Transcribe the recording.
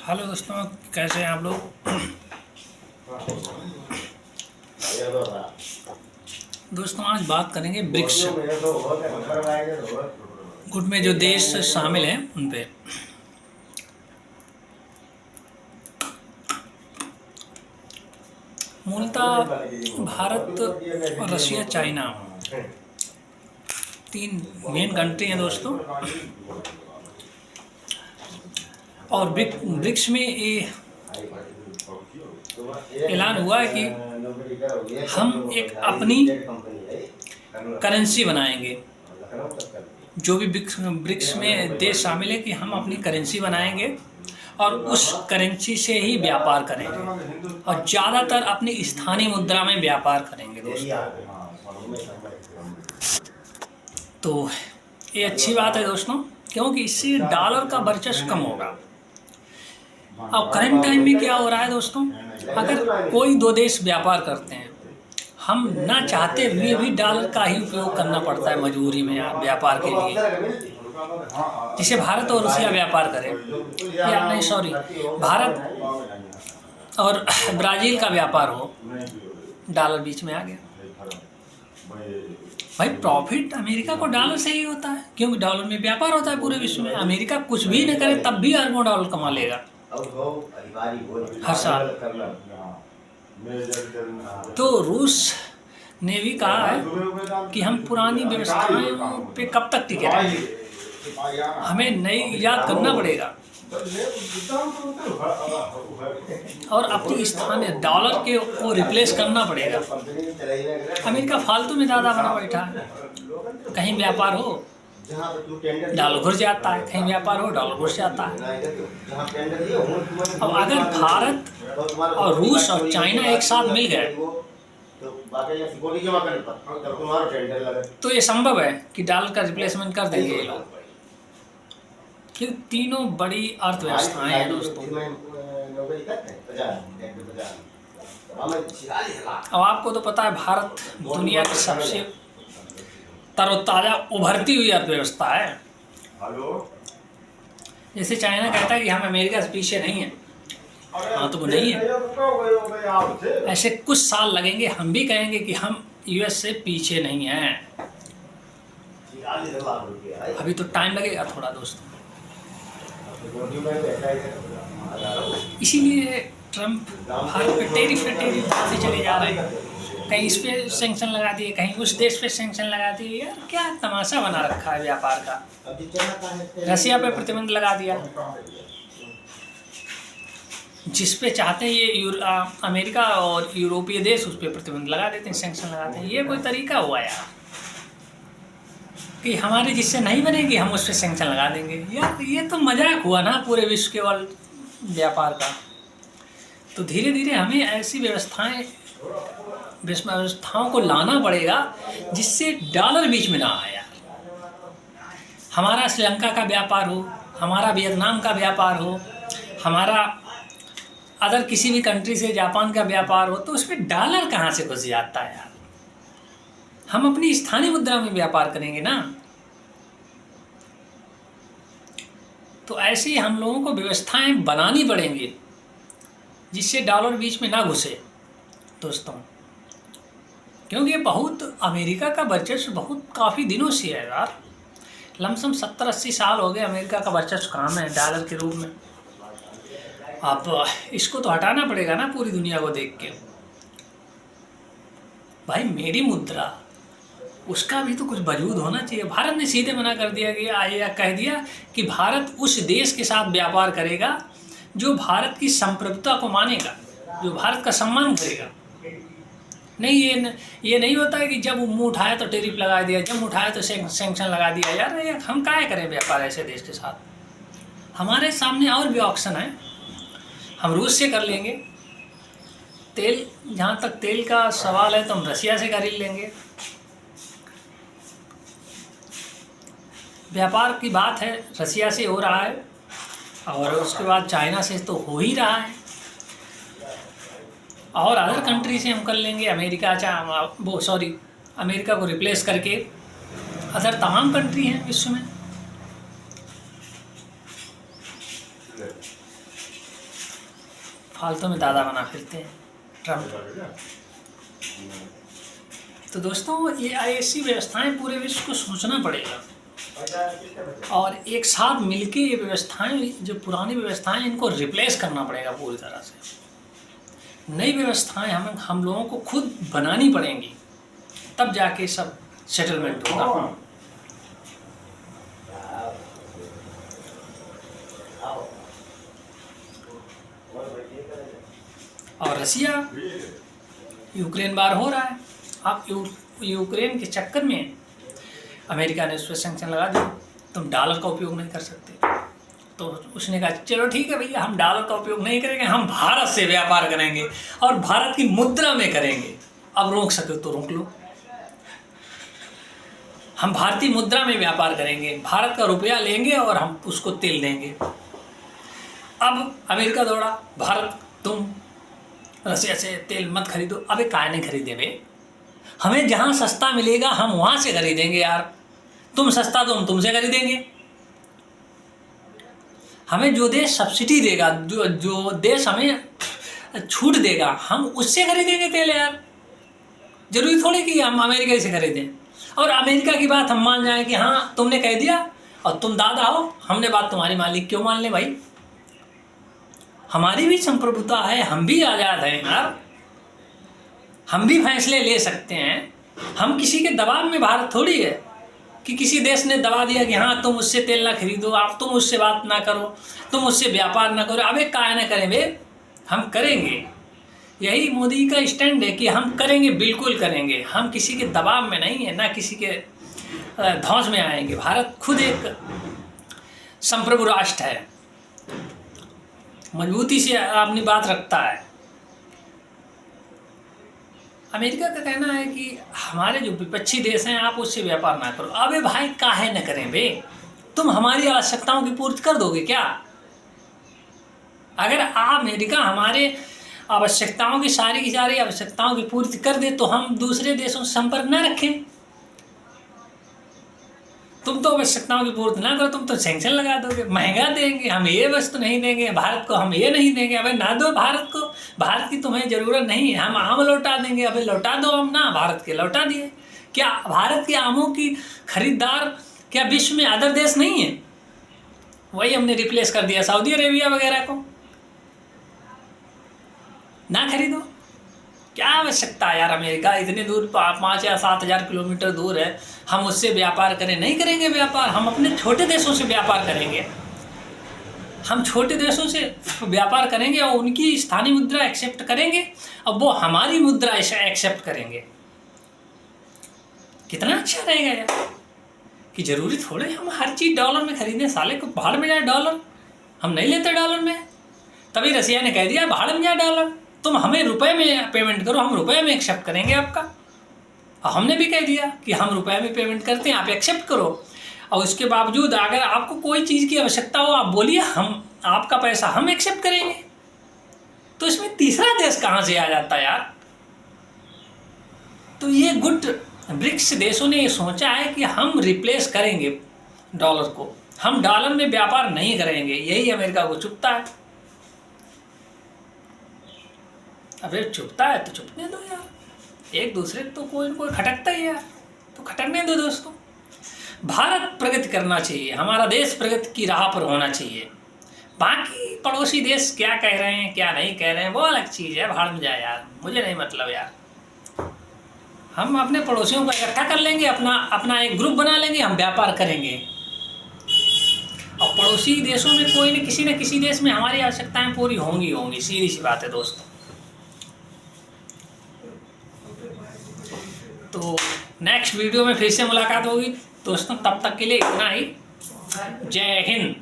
Hello दोस्तों, कैसे हैं आप लोग। दोस्तों आज बात करेंगे ब्रिक्स गुट में जो देश शामिल हैं उन पे। मूलतः भारत और रशिया, चाइना, तीन मेन कंट्री हैं दोस्तों। और ब्रिक्स में ये ऐलान हुआ है कि हम एक अपनी करेंसी बनाएंगे। जो भी ब्रिक्स में देश शामिल है कि हम अपनी करेंसी बनाएंगे और उस करेंसी से ही व्यापार करेंगे और ज़्यादातर अपनी स्थानीय मुद्रा में व्यापार करेंगे दोस्तों। तो ये अच्छी बात है दोस्तों, क्योंकि इससे डॉलर का वर्चस्व कम होगा। अब करंट टाइम में क्या हो रहा है दोस्तों, अगर कोई दो देश व्यापार करते हैं, हम ना चाहते हुए भी डॉलर का ही उपयोग करना पड़ता है मजबूरी में यार व्यापार के लिए। जिसे भारत और रूसिया व्यापार करें, या नहीं सॉरी, भारत और ब्राज़ील का व्यापार हो, डॉलर बीच में आ गया। भाई प्रॉफिट अमेरिका को डॉलर से ही होता है, क्योंकि डॉलर में व्यापार होता है पूरे विश्व में। अमेरिका कुछ भी न करे तब भी अरबों डॉलर कमा लेगा हर साल। तो रूस ने भी कहा है कि हम पुरानी व्यवस्थाओं पे कब तक टिके रहेंगे, हमें नई इजाद करना पड़ेगा और अपनी स्थानीय डॉलर के को रिप्लेस करना पड़ेगा। अमेरिका फालतू में ज़्यादा बना बैठा है, कहीं व्यापार हो डॉलर घुस जाता है, कहीं व्यापार हो डॉलर घुस जाता है। अब अगर भारत और रूस और चाइना एक साथ मिल गए तो ये संभव है कि डॉलर का रिप्लेसमेंट कर देंगे ये लोग, क्योंकि तीनों बड़ी अर्थव्यवस्थाएं हैं दोस्तों। अब आपको तो पता है भारत दुनिया की सबसे तरोताज़ा उभरती हुई अर्थव्यवस्था है। जैसे चाइना कहता है कि हम अमेरिका से पीछे नहीं हैं, हाँ तो वो नहीं है। ऐसे कुछ साल लगेंगे, हम भी कहेंगे कि हम यूएस से पीछे नहीं हैं। अभी तो टाइम लगेगा थोड़ा दोस्तों। इसीलिए ट्रम्प भारत पे टैरिफ बढ़ाते चले जा रहे हैं। कहीं इस पे सैंक्शन लगा दिए, कहीं उस देश पे सैंक्शन लगा दिए। यार क्या तमाशा बना रखा है व्यापार का। रसिया पे प्रतिबंध लगा दिया, जिस पे चाहते हैं ये अमेरिका और यूरोपीय देश उस पर प्रतिबंध लगा देते हैं, सैंक्शन लगाते हैं। ये कोई तरीका हुआ यार कि हमारी जिससे नहीं बनेगी हम उस पर सैंक्शन लगा देंगे। यार ये तो मजाक हुआ ना पूरे विश्व के वर्ल्ड व्यापार का। तो धीरे धीरे हमें ऐसी व्यवस्थाओं को लाना पड़ेगा जिससे डॉलर बीच में ना आए यार। हमारा श्रीलंका का व्यापार हो, हमारा वियतनाम का व्यापार हो, हमारा अदर किसी भी कंट्री से जापान का व्यापार हो, तो उसमें डॉलर कहाँ से घुस जाता है यार। हम अपनी स्थानीय मुद्रा में व्यापार करेंगे ना। तो ऐसी हम लोगों को व्यवस्थाएं बनानी पड़ेंगी जिससे डॉलर बीच में ना घुसे दोस्तों। क्योंकि ये बहुत अमेरिका का वर्चस्व बहुत काफ़ी दिनों से है यार। लमसम 70-80 साल हो गए अमेरिका का वर्चस्व काम है डॉलर के रूप में। अब इसको तो हटाना पड़ेगा ना पूरी दुनिया को देख के। भाई मेरी मुद्रा, उसका भी तो कुछ वजूद होना चाहिए। भारत ने सीधे मना कर दिया कि कह दिया कि भारत उस देश के साथ व्यापार करेगा जो भारत की संप्रभुता को मानेगा, जो भारत का सम्मान करेगा। नहीं, ये नहीं होता है कि जब मुँह उठाया तो टैरिफ लगा दिया, जब उठाया तो सैंक्शन लगा दिया। यार हम क्या करें व्यापार ऐसे देश के साथ। हमारे सामने और भी ऑप्शन है। हम रूस से कर लेंगे तेल, जहाँ तक तेल का सवाल है तो हम रसिया से खरीद लेंगे। व्यापार की बात है रसिया से हो रहा है और उसके बाद चाइना से तो हो ही रहा है, और अदर कंट्री से हम कर लेंगे। अमेरिका को रिप्लेस करके अदर तमाम कंट्री हैं विश्व में। फालतू में दादा बना फिरते हैं ट्रम्प। तो दोस्तों ये ऐसी व्यवस्थाएं पूरे विश्व को सोचना पड़ेगा और एक साथ मिलके ये व्यवस्थाएं, जो पुरानी व्यवस्थाएं, इनको रिप्लेस करना पड़ेगा पूरी तरह से। नई व्यवस्थाएं हम लोगों को खुद बनानी पड़ेंगी, तब जाके सब सेटलमेंट होगा। और रसिया यूक्रेन वार हो रहा है, अब यूक्रेन के चक्कर में अमेरिका ने उस पर सैंक्शन लगा दिया, तुम डॉलर का उपयोग नहीं कर सकते। तो उसने कहा चलो ठीक है भैया, हम डॉलर का उपयोग नहीं करेंगे, हम भारत से व्यापार करेंगे और भारत की मुद्रा में करेंगे। अब रोक सके तो रोक लो, हम भारतीय मुद्रा में व्यापार करेंगे, भारत का रुपया लेंगे और हम उसको तेल देंगे। अब अमेरिका दौड़ा, भारत तुम रसिया से तेल मत खरीदो। अबे काहे नहीं खरीदे बे, हमें जहाँ सस्ता मिलेगा हम वहाँ से खरीदेंगे यार। तुम सस्ता दो, हम तुमसे खरीदेंगे। हमें जो देश सब्सिडी देगा, जो देश हमें छूट देगा, हम उससे खरीदेंगे तेल यार। जरूरी थोड़ी कि हम अमेरिका से खरीदें और अमेरिका की बात हम मान जाएं कि हाँ तुमने कह दिया और तुम दादा हो, हमने बात तुम्हारी मान ली। क्यों मान ले भाई, हमारी भी संप्रभुता है, हम भी आज़ाद हैं यार, हम भी फैसले ले सकते हैं। हम किसी के दबाव में भारत थोड़ी है कि किसी देश ने दबा दिया कि हाँ तुम उससे तेल ना खरीदो, आप तुम उससे बात ना करो, तुम उससे व्यापार ना करो। अबे काहे ना करें बे, हम करेंगे। यही मोदी का स्टैंड है कि हम करेंगे, बिल्कुल करेंगे। हम किसी के दबाव में नहीं है, ना किसी के धौंस में आएंगे। भारत खुद एक संप्रभु राष्ट्र है, मजबूती से अपनी बात रखता है। अमेरिका का कहना है कि हमारे जो विपक्षी देश हैं आप उससे व्यापार ना करो। अबे भाई काहे न करें बे, तुम हमारी आवश्यकताओं की पूर्ति कर दोगे क्या? अगर अमेरिका हमारे आवश्यकताओं की सारी आवश्यकताओं की पूर्ति कर दे तो हम दूसरे देशों से संपर्क न रखें। तुम तो आवश्यकताओं की पूर्ति ना करो, तुम तो सैंक्शन लगा दोगे, महंगा देंगे, हम ये वस्तु नहीं देंगे भारत को, हम ये नहीं देंगे। अबे ना दो भारत को, भारत की तुम्हें ज़रूरत नहीं है, हम आम लौटा देंगे। अबे लौटा दो, हम ना भारत के लौटा दिए। क्या भारत के आमों की खरीदार क्या विश्व में अदर देश नहीं है? वही हमने रिप्लेस कर दिया सऊदी अरेबिया वगैरह को। ना खरीदो, क्या आवश्यकता है यार? अमेरिका इतने दूर 5 या 7 हज़ार किलोमीटर दूर है, हम उससे व्यापार करें? नहीं करेंगे व्यापार, हम अपने छोटे देशों से व्यापार करेंगे। हम छोटे देशों से व्यापार करेंगे और उनकी स्थानीय मुद्रा एक्सेप्ट करेंगे और वो हमारी मुद्रा एक्सेप्ट करेंगे। कितना अच्छा रहेगा यार, कि जरूरी थोड़े हम हर चीज़ डॉलर में खरीदें। साले को भाड़ में जाए डॉलर, हम नहीं लेते डॉलर में। तभी रसिया ने कह दिया भाड़ में जाए डॉलर, तुम हमें रुपए में पेमेंट करो, हम रुपए में एक्सेप्ट करेंगे आपका। और हमने भी कह दिया कि हम रुपए में पेमेंट करते हैं, आप एक्सेप्ट करो। और उसके बावजूद अगर आपको कोई चीज़ की आवश्यकता हो, आप बोलिए, हम आपका पैसा हम एक्सेप्ट करेंगे। तो इसमें तीसरा देश कहाँ से आ जाता है यार? तो ये गुट ब्रिक्स देशों ने ये सोचा है कि हम रिप्लेस करेंगे डॉलर को, हम डॉलर में व्यापार नहीं करेंगे। यही अमेरिका को चुभता है। अबे चुभता है तो चुभने दो यार, एक दूसरे तो कोई कोई खटकता ही है यार, तो खटकने दो दोस्तों। भारत प्रगति करना चाहिए, हमारा देश प्रगति की राह पर होना चाहिए। बाकी पड़ोसी देश क्या कह रहे हैं क्या नहीं कह रहे हैं वो अलग चीज़ है, भाड़ में जाए यार, मुझे नहीं मतलब यार। हम अपने पड़ोसियों को इकट्ठा कर लेंगे, अपना एक ग्रुप बना लेंगे, हम व्यापार करेंगे। और पड़ोसी देशों में कोई न किसी देश में हमारी आवश्यकताएं पूरी होंगी, सीधी सी बात है दोस्तों। तो नेक्स्ट वीडियो में फिर से मुलाकात होगी दोस्तों, तब तक के लिए इतना ही। जय हिंद।